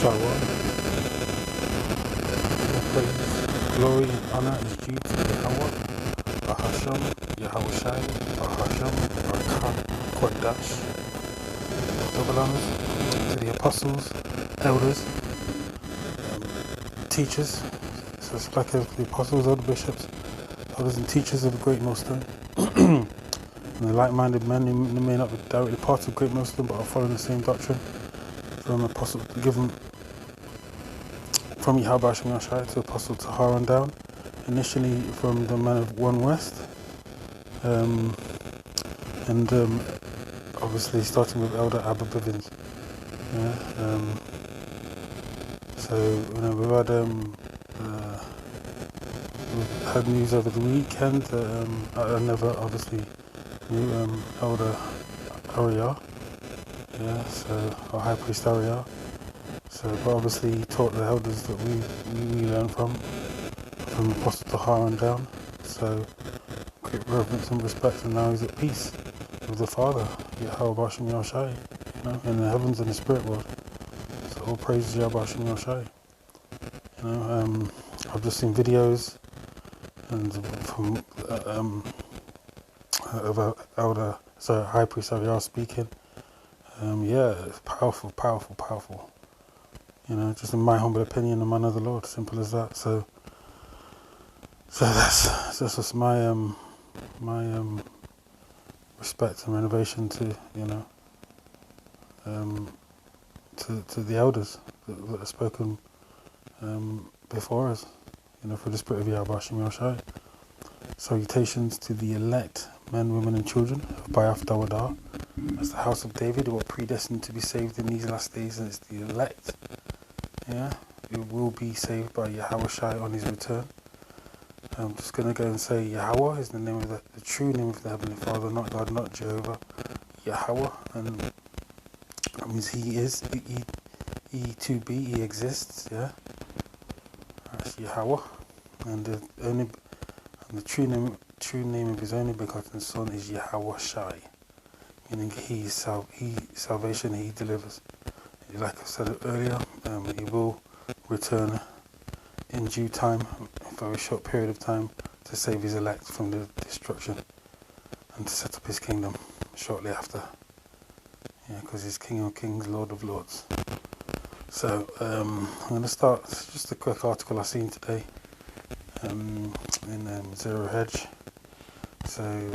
Shalom. Praise, glory, and honor is due to Yahweh, Bahasham, Yahweh Shai, Bahasham, Barakah, Kodash, to the apostles, elders, teachers. So it's like the apostles, elder bishops, elders and teachers of the Great Millstone. And the like-minded men who may not be directly part of the Great Millstone but are following the same doctrine from apostle given from Yahweh Shai to Apostle Tahar on down, initially from the man of One West, and obviously starting with Elder Abba Bivens. Yeah, so we've had news over the weekend. I never obviously knew Elder Ariah, yeah, so or High Priest Ariah. So, but obviously he taught the elders that we learn from Apostle Tahar on down. So, great reverence and respect, and now he's at peace with the Father, Yahweh Bashem Yahshai, you know, in the heavens and the spirit world. So, all praise Yahweh Bashem Yahshai. You know, I've just seen videos and from of Elder, High Priest Ariah speaking. Yeah, it's powerful, powerful, powerful. You know, just in my humble opinion, the man of the Lord, simple as that. So that's just my respect and renovation to, you know, to the elders that have spoken before us, you know, for the spirit of Yahweh Shem Yoshai. Salutations to the elect men, women, and children of Bayaf Dawadah, as the house of David, who are predestined to be saved in these last days, and it's the elect. Yeah, who will be saved by Yahweh Shai on his return. I'm just going to go and say Yahweh is the name of the true name of the Heavenly Father, not God, not Jehovah. Yahweh, and that means he is, E2B, he exists, yeah. That's Yahweh, and the true name of his only begotten Son is Yahweh Shai, meaning he is salvation, he delivers. Like I said earlier, he will return in due time, a very short period of time, to save his elect from the destruction and to set up his kingdom shortly after. Yeah, because he's King of Kings, Lord of Lords. So I'm going to start just a quick article I've seen today in Zero Hedge. So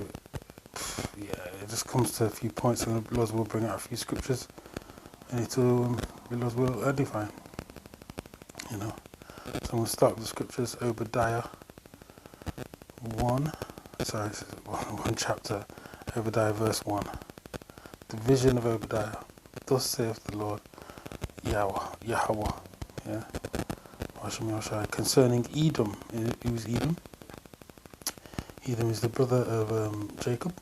yeah, it just comes to a few points, and the Lord will bring out a few scriptures. And it will edify, you know. So I'm going to start with the scriptures. Obadiah 1 chapter, Obadiah verse 1. The vision of Obadiah. Thus saith the Lord Yahweh, yeah, concerning Edom. Who's Edom? Edom is the brother of Jacob.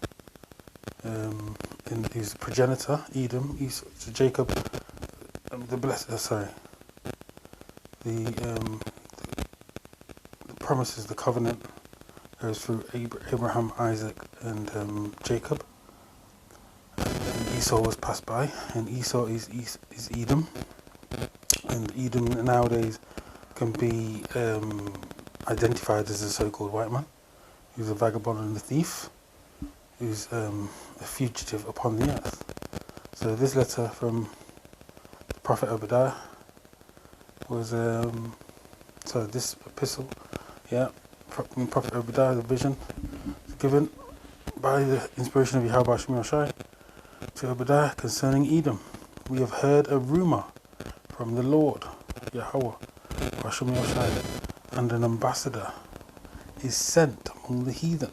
He's the progenitor, Edom, Jacob, the promises, the covenant goes through Abraham, Isaac, and Jacob. And Esau was passed by, and Esau is Edom. And Edom nowadays can be identified as a so-called white man, who's a vagabond and a thief, who's a fugitive upon the earth. So this letter from the prophet Obadiah was, this epistle, yeah, from prophet Obadiah, the vision given by the inspiration of Yahweh Shem Yoshai to Obadiah concerning Edom. We have heard a rumor from the Lord, Yahweh Shem Yoshai, and an ambassador is sent among the heathen.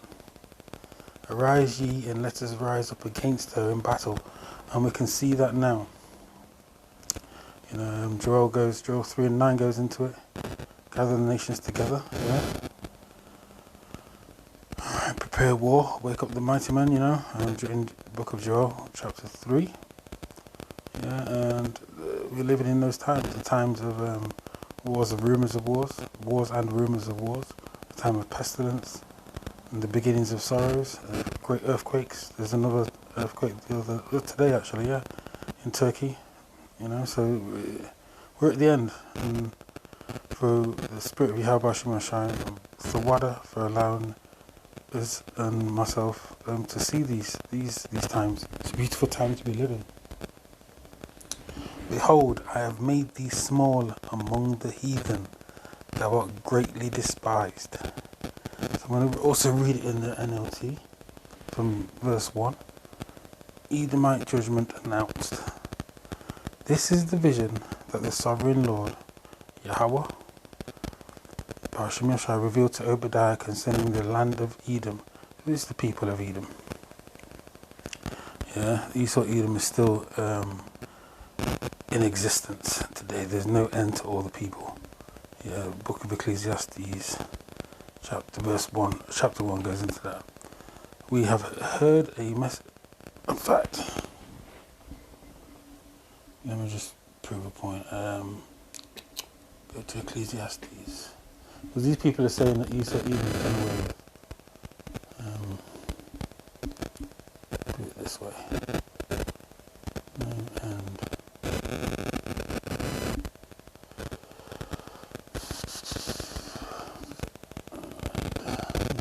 Arise ye, and let us rise up against her in battle. And we can see that now. You know, Joel 3:9 goes into it. Gather the nations together, yeah. Prepare war, wake up the mighty men, you know. In the book of Joel, chapter 3. Yeah, and we're living in those times, the times of wars and rumours of wars, the time of pestilence, and the beginnings of sorrows, great earthquakes. There's another earthquake today, actually, yeah, in Turkey. You know, so we're at the end, and through the spirit of Yahweh Shemashai, for Wada, for allowing us and myself to see these times. It's a beautiful time to be living. Behold, I have made thee small among the heathen, thou art greatly despised. So I'm going to also read it in the NLT from verse 1. Edomite judgment announced. This is the vision that the sovereign Lord, Yahweh, Hashem Yashai, revealed to Obadiah concerning the land of Edom. Who is the people of Edom? Yeah, Esau Edom is still in existence today. There's no end to all the people. Yeah, Book of Ecclesiastes, chapter 1 goes into that. We have heard a message. In fact, let me just prove a point. Go to Ecclesiastes. Because these people are saying that Esau Edom is done away with. Do it this way. And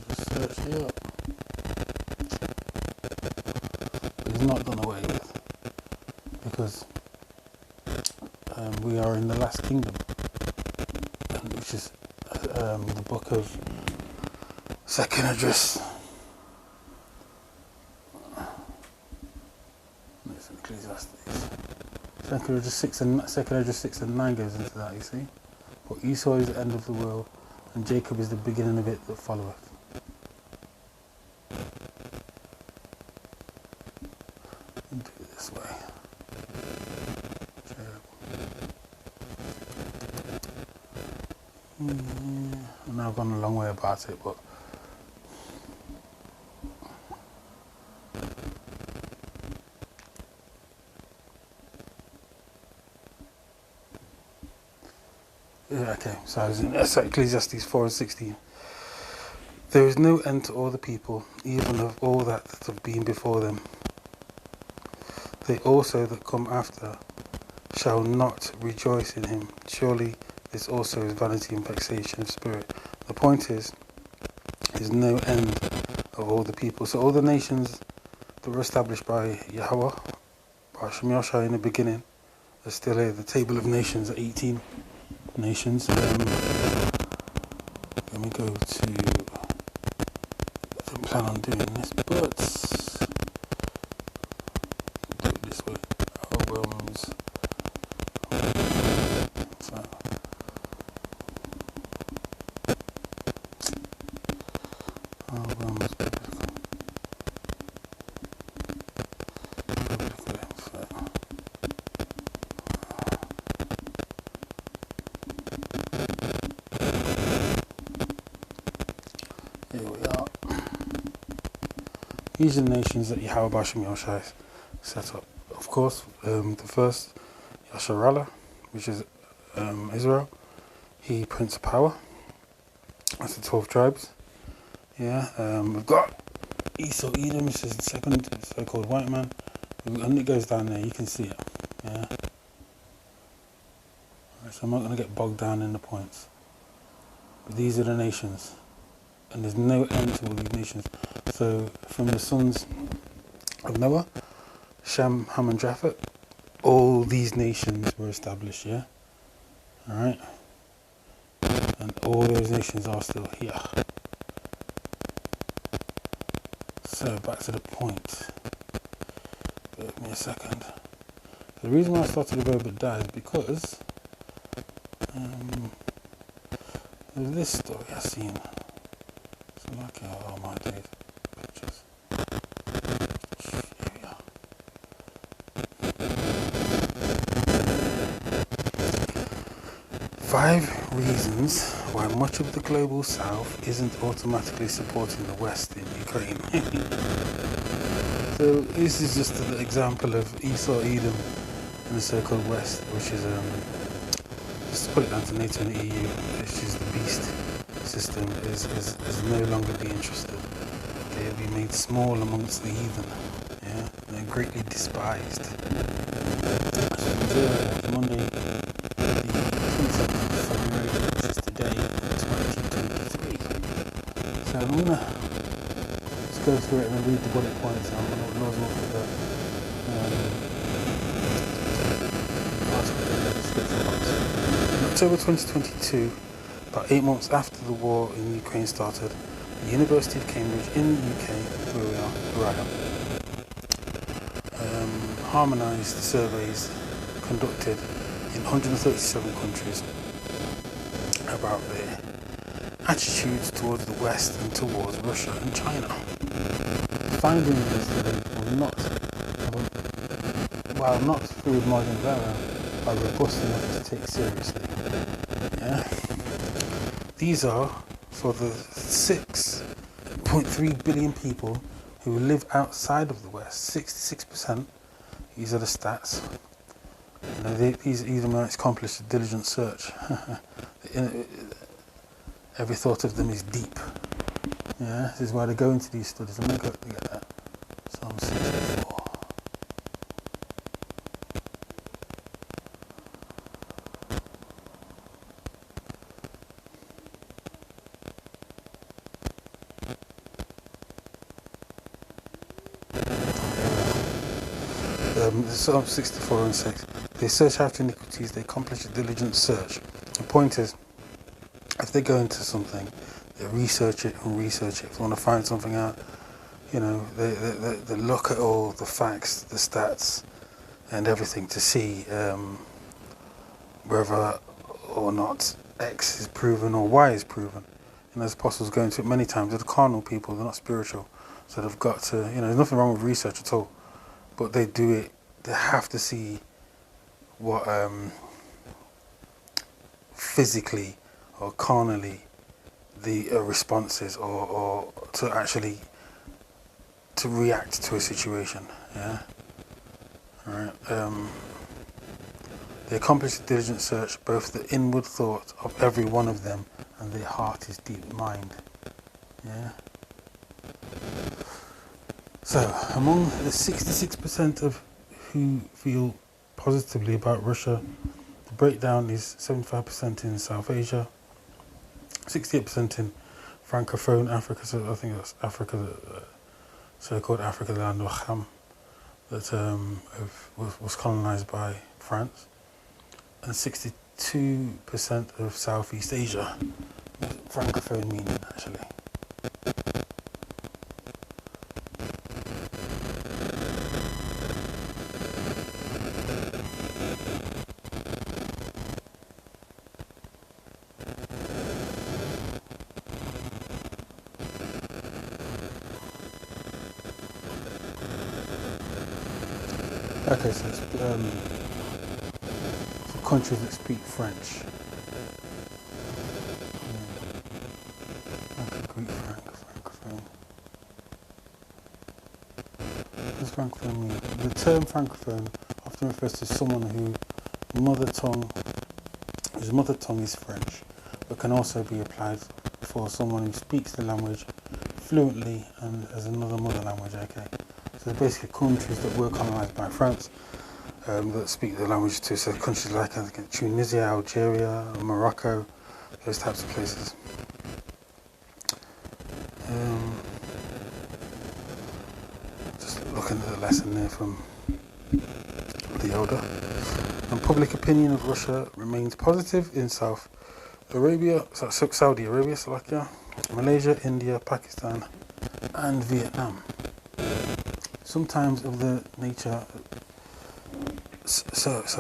just search here. But it's not done away with. Because we are in the last kingdom, which is the book of Second Address. Ecclesiastes. Second Address 6 and 9 goes into that, you see. For Esau is the end of the world, and Jacob is the beginning of it that followeth. Do it this way. I know I've gone a long way about it, but yeah, okay, so I was in Ecclesiastes 4 and 16. There is no end to all the people, even of all that have been before them. They also that come after shall not rejoice in him. Surely this also is vanity and vexation of spirit. The point is, there's no end of all the people. So all the nations that were established by Yahweh, by Hashem Yashai in the beginning, are still here. The table of nations are 18 nations. Let me go to, I don't plan on doing this, but do it this way. Albums. Here we are. These are the nations that Yahweh Hashem Yashai set up. Of course, the first, Yasharallah, which is Israel, he Prince of Power. That's the 12 tribes. Yeah, we've got Esau Edom, which is the second so-called white man. And it goes down there, you can see it. Yeah. Right, so I'm not going to get bogged down in the points. But these are the nations. And there's no end to all these nations. So from the sons of Noah, Shem, Ham and Japheth, all these nations were established, yeah? Alright? And all those nations are still here. So back to the point. Give me a second. The reason why I started with Obadiah is because there's this story I've seen. So like, oh my days, pictures. Here we are. 5 reasons why much of the global south isn't automatically supporting the west in Ukraine. So this is just an example of Esau Edom in the so-called west, which is just to put it down to NATO and EU, which is the beast system, is no longer be interested. They will be made small amongst the heathen. Yeah, they're greatly despised. So Monday, the just go through it and read the bullet points. I'm not put the article in the description box. In October 2022, about 8 months after the war in Ukraine started, the University of Cambridge in the UK, where I am, harmonised surveys conducted in 137 countries about their attitudes towards the West and towards Russia and China. The findings is that they were not, while not through modern error, are robust enough to take seriously. Yeah? These are for the 6.3 billion people who live outside of the West. 66%. These are the stats. You know, these men accomplished a diligent search. Every thought of them is deep. Yeah, this is why they go into these studies. Let me go to get that. Psalm 64. Psalm 64 and 6. They search after iniquities, they accomplish a diligent search. The point is, if they go into something, they research it and research it. If they want to find something out, you know, they look at all the facts, the stats, and everything to see whether or not X is proven or Y is proven. And as apostles go into it many times, they're the carnal people, they're not spiritual. So they've got to, you know, there's nothing wrong with research at all. But they do it, they have to see what physically or carnally the response is, or to actually to react to a situation. Yeah. All right. They accomplish a diligent search, both the inward thought of every one of them and their heart is deep mind. Yeah. So, among the 66% of who feel positively about Russia, the breakdown is 75% in South Asia, 68% in Francophone Africa, so I think that's Africa, so-called Africa, the land of Ham, that was colonized by France, and 62% of Southeast Asia, Francophone meaning actually. Okay, so it's for countries that speak French. Greek Francophone. What does Francophone mean? The term Francophone often refers to someone whose mother tongue is French, but can also be applied for someone who speaks the language fluently and as another mother language. Okay. So they're basically countries that were colonized by France that speak the language too. So countries like Tunisia, Algeria, Morocco, those types of places. Just looking at the lesson there from the elder. And public opinion of Russia remains positive in Saudi Arabia, Slovakia, Malaysia, India, Pakistan, and Vietnam. Sometimes of the nature, sentiments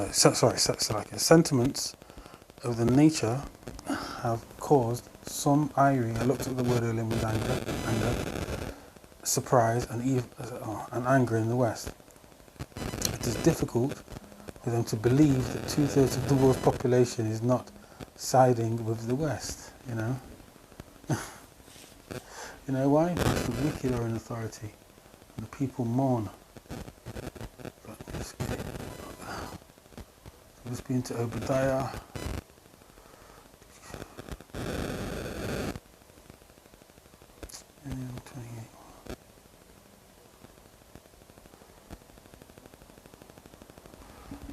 of the nature have caused some irony. I looked at the word earlier with anger, surprise, and anger in the West. It is difficult for them to believe that 2/3 of the world's population is not siding with the West. You know, you know why? Because the wicked are in authority. The people mourn. Let's be into Obadiah.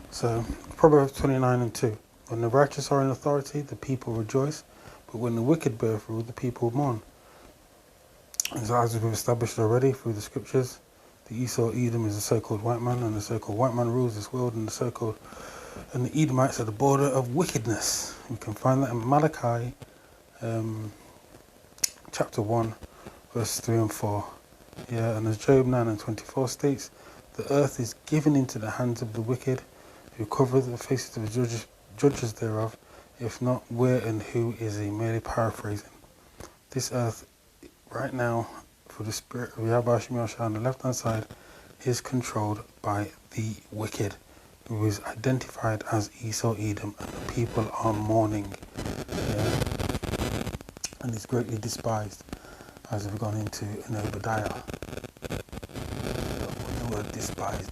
So, Proverbs 29:2. When the righteous are in authority, the people rejoice, but when the wicked bear rule, the people mourn. As we've established already through the scriptures, the Esau Edom is the so-called white man, and the so-called white man rules this world, and the Edomites are the border of wickedness. We can find that in Malachi chapter 1, verse 3 and 4. Yeah, and as Job 9 and 24 states, the earth is given into the hands of the wicked, who cover the faces of the judges thereof. If not, where and who is he? Merely paraphrasing. This earth, right now, for the spirit of Yahweh Shem Yahshua on the left-hand side, is controlled by the wicked, who is identified as Esau Edom, and the people are mourning. Yeah. And is greatly despised, as we've gone into in Obadiah. The word despised.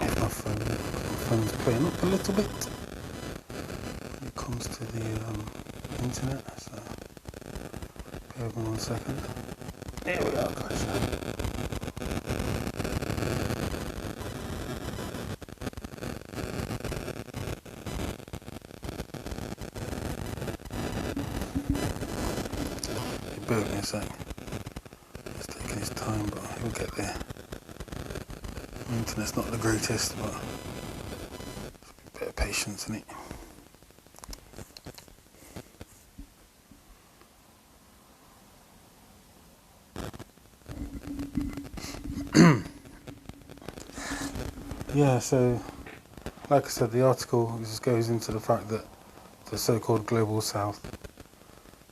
If my phone's playing up a little bit when it comes to the internet, so bear with me 1 second. There we are, guys. Bear with me a sec. It's taking its time, but he'll get there. The internet's not the greatest, but a bit of patience in it. Yeah, so like I said, the article just goes into the fact that the so-called global south,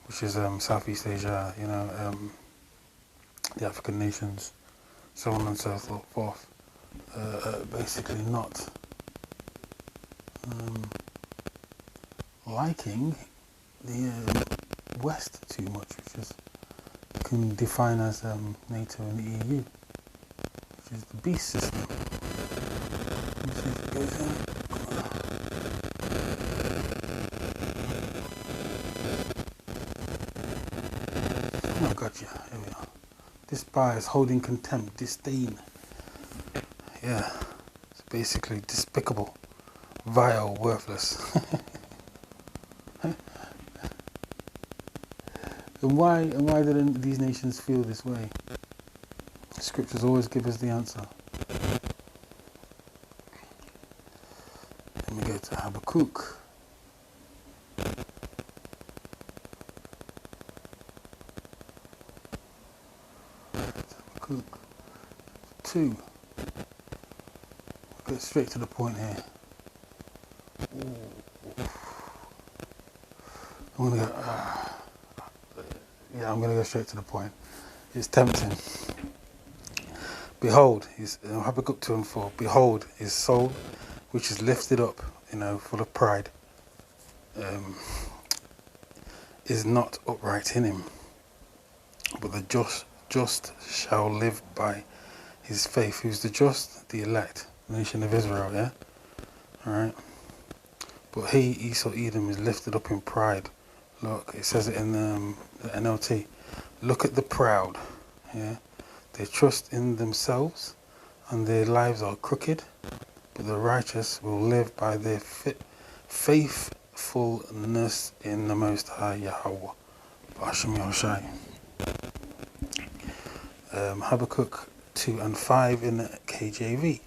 which is Southeast Asia, the African nations, so on and so forth, basically not liking the West too much, which is can define as NATO and the EU, which is the beast system. Let me see if it goes in. Oh, gotcha. Here we are. Despise, holding contempt, disdain. Yeah, it's basically despicable, vile, worthless. And why do these nations feel this way? The scriptures always give us the answer. Let me go to Habakkuk. Habakkuk 2. Get straight to the point here. I'm gonna go straight to the point. It's tempting. Behold, Habakkuk 2 and 4. Behold, his soul, which is lifted up, full of pride, is not upright in him. But the just shall live by his faith. Who's the just? The elect, the nation of Israel. Yeah. All right. But he, Esau Edom, is lifted up in pride. Look, it says it in the NLT. Look at the proud. Yeah. They trust in themselves, and their lives are crooked. But the righteous will live by their faithfulness in the Most High Yahweh. Hashem Yahushai. Habakkuk 2 and 5 in the KJV.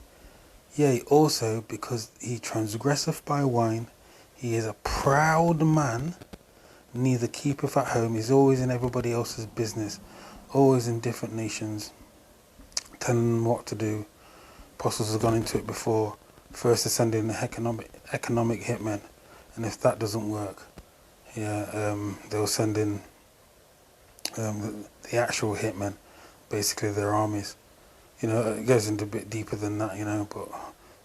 Yea, also because he transgresseth by wine, he is a proud man, neither keepeth at home. He's always in everybody else's business, always in different nations, telling them what to do. Apostles have gone into it before. First they're sending the economic hitmen, and if that doesn't work, they'll send in the actual hitmen, basically their armies. It goes into a bit deeper than that, but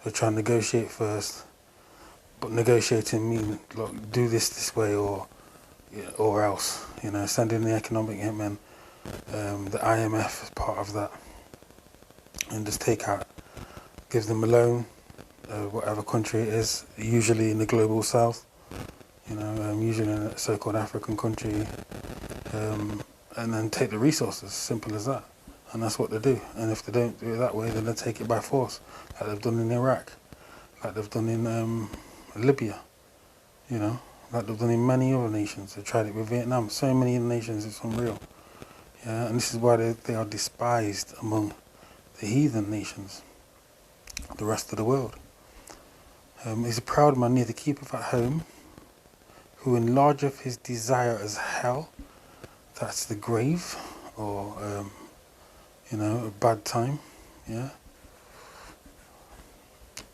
they'll try and negotiate first. But negotiating means, look, do this way or else. Send in the economic hitmen, the IMF is part of that, and just give them a loan, whatever country it is, usually in the global south, usually in a so-called African country, and then take the resources, simple as that. And that's what they do. And if they don't do it that way, then they take it by force, like they've done in Iraq, like they've done in Libya, like they've done in many other nations. They've tried it with Vietnam. So many nations, it's unreal. Yeah, and this is why they are despised among the heathen nations, the rest of the world. He's a proud man, neither keepeth at home, who enlargeth his desire as hell. That's the grave, or a bad time. Yeah.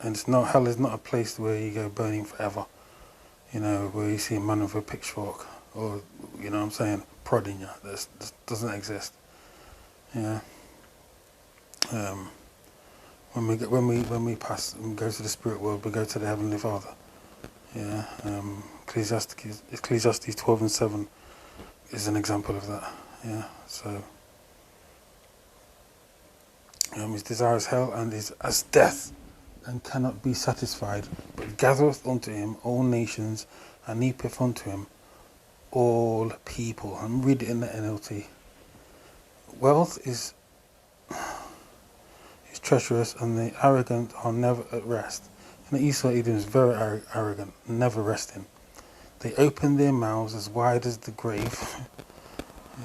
And hell is not a place where you go burning forever. Where you see a man with a pitchfork, or what I'm saying, prodding you. That doesn't exist. Yeah. When we pass and go to the spirit world, we go to the Heavenly Father. Yeah. Ecclesiastes 12:7 is an example of that. Yeah. So his desire is hell, and is as death, and cannot be satisfied, but gathereth unto him all nations, and heapeth unto him all people. I'm reading it in the NLT. Wealth is treacherous, and the arrogant are never at rest. And Esau Edom is very arrogant, never resting. They open their mouths as wide as the grave,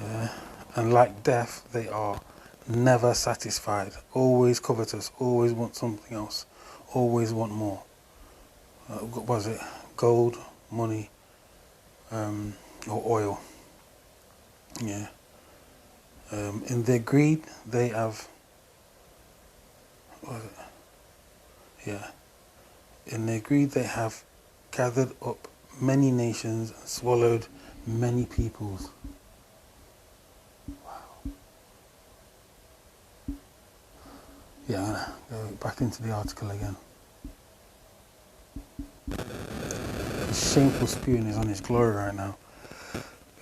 yeah, and like death they are never satisfied, always covetous, always want something else, always want more. What was it? Gold, money, or oil. Yeah. In their greed, they have. What was it? Yeah. In their greed, they have gathered up many nations and swallowed many peoples. Wow. Yeah, I'm gonna go back into the article again. The shameful spewing is on his glory right now.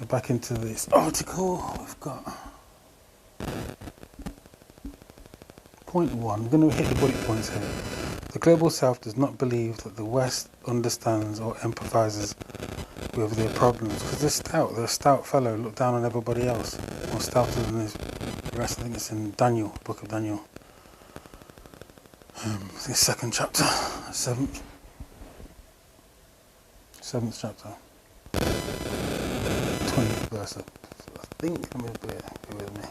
Go back into this article. We've got point 1. I'm going to hit the bullet points here. The global south does not believe that the West understands or empathizes with their problems, because they're stout. They're a stout fellow. Look down on everybody else. More stouter than the rest. I think it's in Daniel, book of Daniel. I think second chapter, seventh chapter, 20th verse. I think. Let me bear with me.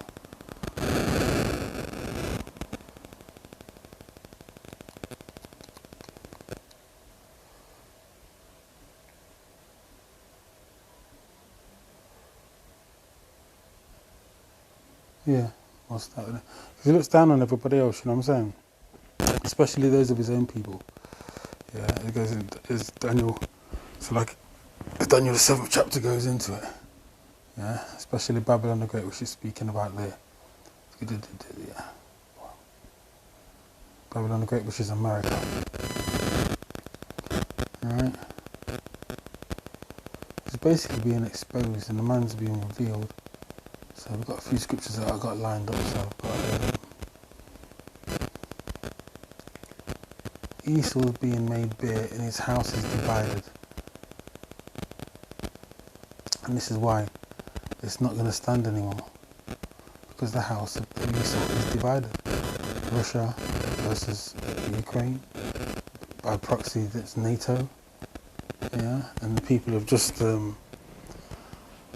Yeah, I'll start with it. Because he looks down on everybody else, you know what I'm saying? Especially those of his own people. Yeah, it goes in, is Daniel, so like, as Daniel the 7th chapter goes into it. Yeah, especially Babylon the Great, which he's speaking about there. Yeah. Babylon the Great, which is America. Alright? It's basically being exposed and the man's being revealed. So we've got a few scriptures that I've got lined up, so I've got Esau's being made bare and his house is divided. And this is why it's not going to stand anymore. Because the house of Esau is divided. Russia versus Ukraine. By proxy, that's NATO. Yeah, and the people have just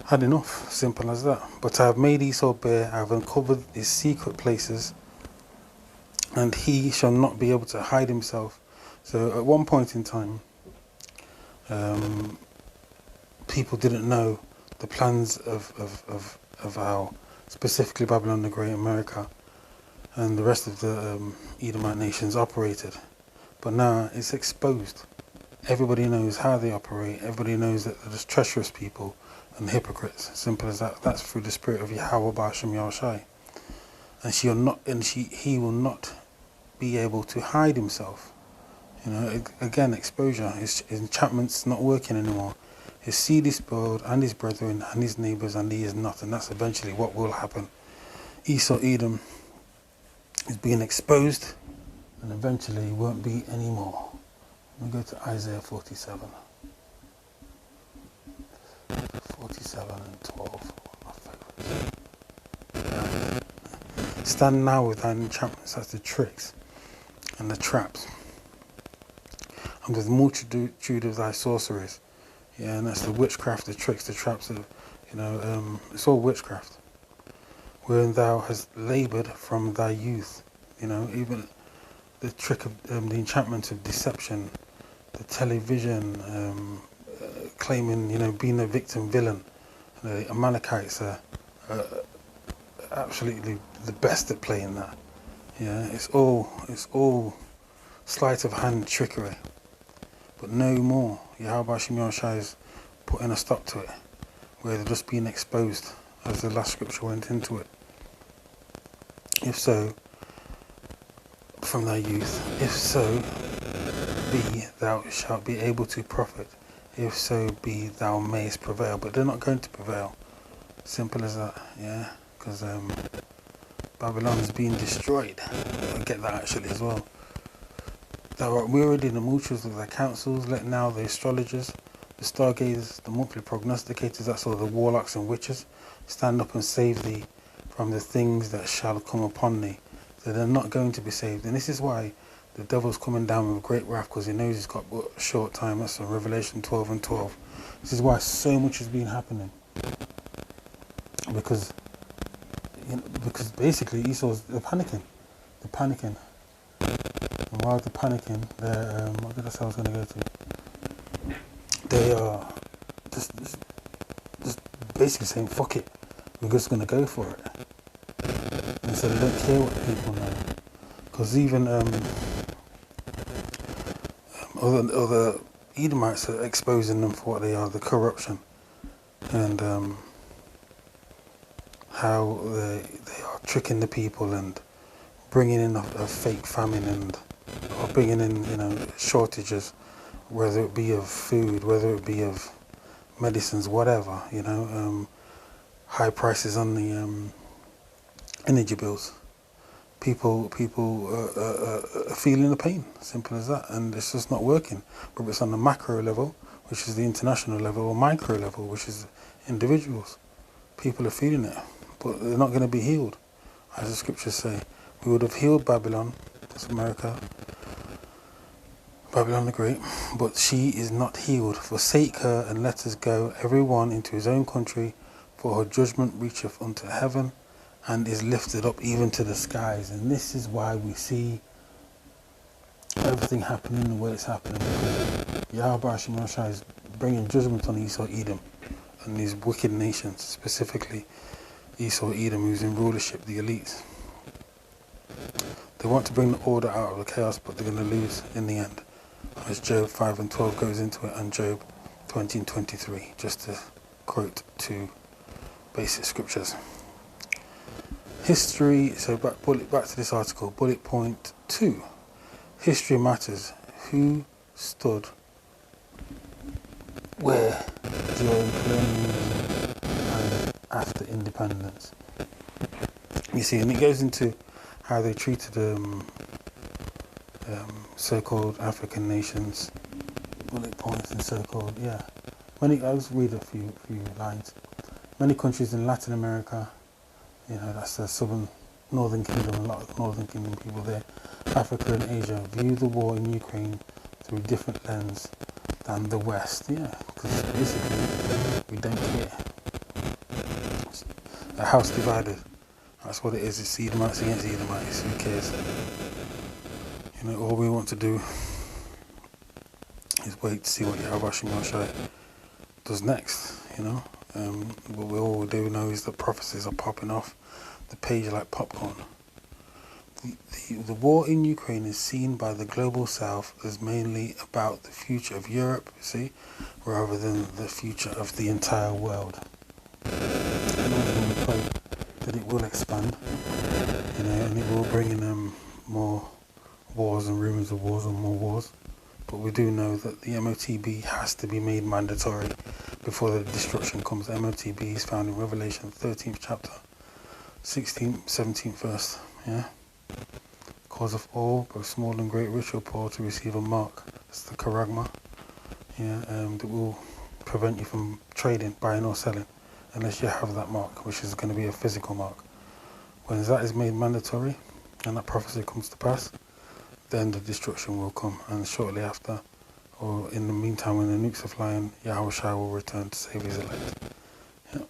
had enough. Simple as that. But I have made Esau bare, I have uncovered his secret places, and he shall not be able to hide himself. So at one point in time, people didn't know the plans of how specifically Babylon the Great, America, and the rest of the Edomite nations operated. But now it's exposed. Everybody knows how they operate. Everybody knows that they're just treacherous people and hypocrites. Simple as that. That's through the spirit of Yahweh Ba'ashem Yahushai. And he will not be able to hide himself. You know, again, exposure. His enchantment's not working anymore. His seed is spoiled, and his brethren, and his neighbours, and he is not. And that's eventually what will happen. Esau Edom is being exposed, and eventually he won't be anymore. Let me go to Isaiah 47. 47 and 12. My favourites. Stand now with thine enchantments, that's the tricks and the traps, and with the multitude of thy sorceries. Yeah, and that's the witchcraft, the tricks, the traps of, it's all witchcraft. Wherein thou hast laboured from thy youth, even the trick of the enchantment of deception, the television, claiming, being a victim villain. The Amalekites are absolutely the best at playing that. Yeah, it's all sleight of hand trickery. But no more. Yahweh Shimon Shai is putting a stop to it, where they're just being exposed, as the last scripture went into it. If so, from thy youth, if so be thou shalt be able to profit, if so be thou mayest prevail. But they're not going to prevail. Simple as that, yeah, because Babylon is being destroyed. I get that actually as well. Thou art wearied in the multitudes of thy councils. Let now the astrologers, the stargazers, the monthly prognosticators, that's all the warlocks and witches, stand up and save thee from the things that shall come upon thee. So they're not going to be saved. And this is why the devil's coming down with great wrath, because he knows he's got a short time. That's in Revelation 12 and 12. This is why so much has been happening. Because basically Esau's panicking. They're panicking. And while they're panicking, they're, what did I say I was going to go to? They are just basically saying, fuck it, we're just going to go for it. And so they don't care what people know. Because even other Edomites are exposing them for what they are, the corruption. And how they are tricking the people and bringing in a fake famine and or bringing in shortages, whether it be of food, whether it be of medicines, whatever, high prices on the energy bills. People are feeling the pain, simple as that, and it's just not working. Whether it's on the macro level, which is the international level, or micro level, which is individuals, people are feeling it, but they're not going to be healed. As the scriptures say, we would have healed Babylon, that's America, Babylon the Great, but she is not healed. Forsake her and let us go, every one into his own country, for her judgment reacheth unto heaven, and is lifted up even to the skies. And this is why we see everything happening the way it's happening, because Yahweh Shimon Shai is bringing judgment on Esau, Edom, and these wicked nations, specifically Esau, Edom, who's in rulership, the elites. They want to bring the order out of the chaos, but they're going to lose in the end, as Job 5 and 12 goes into it, and Job 20 and 23, just to quote two basic scriptures. History, so back to this article, bullet point 2. History matters. Who stood where during colonialism and after independence? You see, and it goes into how they treated so-called African nations, bullet points and so-called, yeah. I'll just read a few lines. Many countries in Latin America, that's the northern kingdom, a lot of northern kingdom people there, Africa and Asia, view the war in Ukraine through a different lens than the West. Yeah, because basically we don't care. It's a house divided. That's what it is. It's Edomites against Edomites. Who cares? All we want to do is wait to see what Yahweh Shimon Shai does next. What we all do know is that prophecies are popping off the page like popcorn. The war in Ukraine is seen by the global south as mainly about the future of Europe, rather than the future of the entire world. And we pray that it will expand, and it will bring in more wars and rumours of wars and more wars. But we do know that the MOTB has to be made mandatory before the destruction comes. The MOTB is found in Revelation 13th chapter, 16th, 17th verse. Yeah. Cause of all, both small and great, rich or poor, to receive a mark. That's the charagma. Yeah, that will prevent you from trading, buying or selling, unless you have that mark, which is going to be a physical mark. When that is made mandatory, and that prophecy comes to pass, then the destruction will come, and shortly after, or in the meantime when the nukes are flying, Yahweh Shai will return to save his elect. Yeah.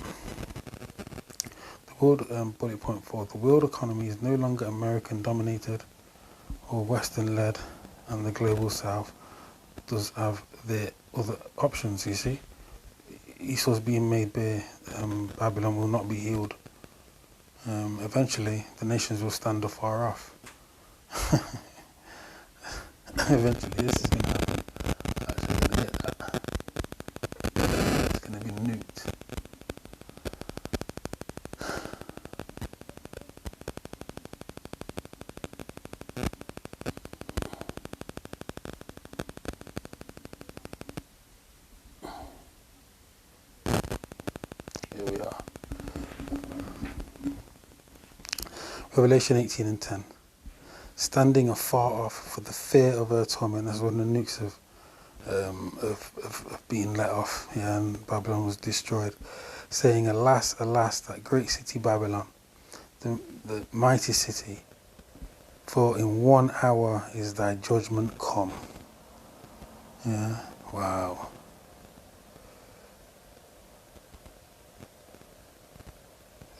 The world, bullet point 4, the world economy is no longer American dominated or Western led, and the global South does have their other options, you see. Esau's being made bare, Babylon will not be healed. Eventually, the nations will stand afar off. Eventually, this is going to happen. Actually, going to get that. It's going to be nuked. Here we are. Revelation 18 and 10. Standing afar off for the fear of her torment. That's when the nukes have been let off, yeah, and Babylon was destroyed. Saying, alas, alas, that great city Babylon, the mighty city, for in 1 hour is thy judgment come. Yeah, wow.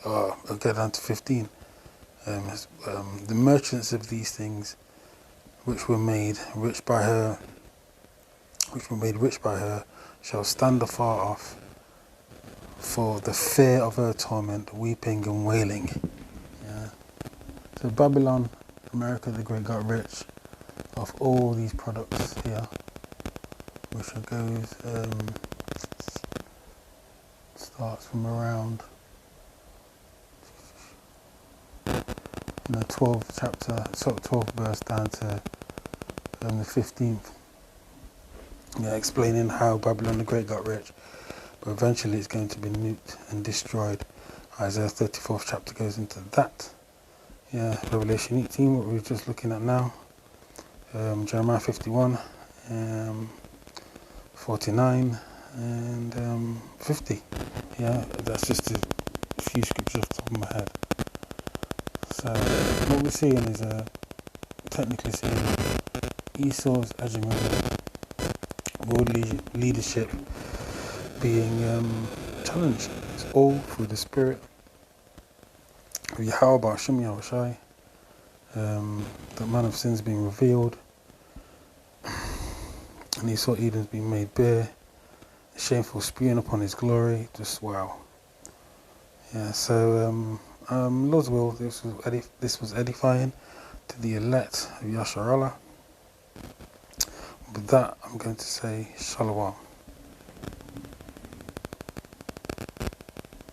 I'll get down to 15. The merchants of these things, which were made rich by her, shall stand afar off for the fear of her torment, weeping and wailing. Yeah. So Babylon, America the Great, got rich off all these products here, which goes starts from around 12 verse down to the 15th. Yeah, explaining how Babylon the Great got rich, but eventually it's going to be nuked and destroyed. Isaiah 34th chapter goes into that. Yeah, Revelation 18, what we were just looking at now. Jeremiah 51, 49, and 50. Yeah, that's just a few scriptures off the top of my head. So what we're seeing is technically seeing Esau's hegemony, world leadership being challenged. It's all through the spirit of Yahweh Ba'ashem Yahweh Shai. The man of sin's being revealed, and Esau Edom's being made bare. A shameful spewing upon his glory. Just wow. Yeah. So Lord's will, this was edifying to the elect of Yasharallah. With that, I'm going to say Shalom.